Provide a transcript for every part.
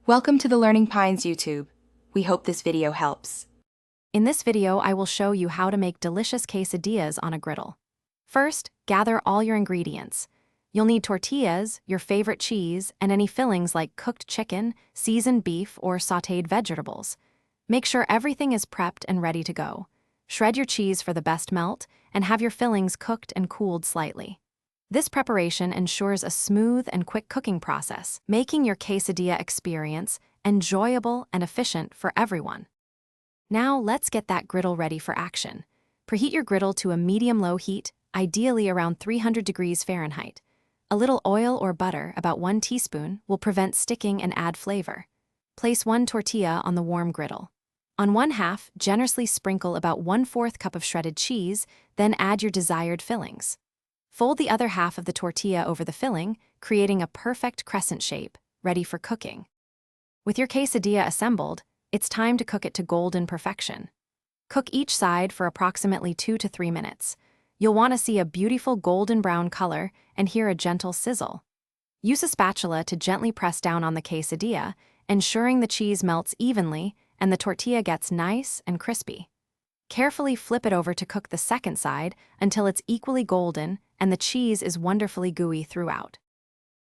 Welcome to the Learning Pines YouTube. We hope this video helps. In this video, I will show you how to make delicious quesadillas on a griddle. First, gather all your ingredients. You'll need tortillas, your favorite cheese, and any fillings like cooked chicken, seasoned beef, or sautéed vegetables. Make sure everything is prepped and ready to go. Shred your cheese for the best melt, and have your fillings cooked and cooled slightly. This preparation ensures a smooth and quick cooking process, making your quesadilla experience enjoyable and efficient for everyone. Now let's get that griddle ready for action. Preheat your griddle to a medium-low heat, ideally around 300 degrees Fahrenheit. A little oil or butter, about 1 teaspoon, will prevent sticking and add flavor. Place 1 tortilla on the warm griddle. On one half, generously sprinkle about 1/4 cup of shredded cheese, then add your desired fillings. Fold the other half of the tortilla over the filling, creating a perfect crescent shape, ready for cooking. With your quesadilla assembled, it's time to cook it to golden perfection. Cook each side for approximately 2 to 3 minutes. You'll want to see a beautiful golden brown color and hear a gentle sizzle. Use a spatula to gently press down on the quesadilla, ensuring the cheese melts evenly and the tortilla gets nice and crispy. Carefully flip it over to cook the second side until it's equally golden and the cheese is wonderfully gooey throughout.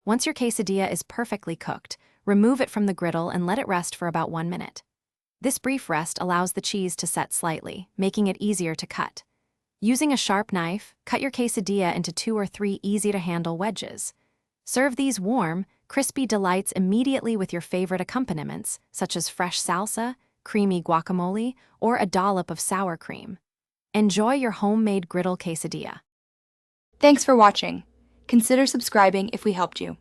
Once your quesadilla is perfectly cooked, remove it from the griddle and let it rest for about 1 minute. This brief rest allows the cheese to set slightly, making it easier to cut. Using a sharp knife, cut your quesadilla into 2 or 3 easy-to-handle wedges. Serve these warm, crispy delights immediately with your favorite accompaniments, such as fresh salsa, creamy guacamole, or a dollop of sour cream. Enjoy your homemade griddle quesadilla. Thanks for watching. Consider subscribing if we helped you.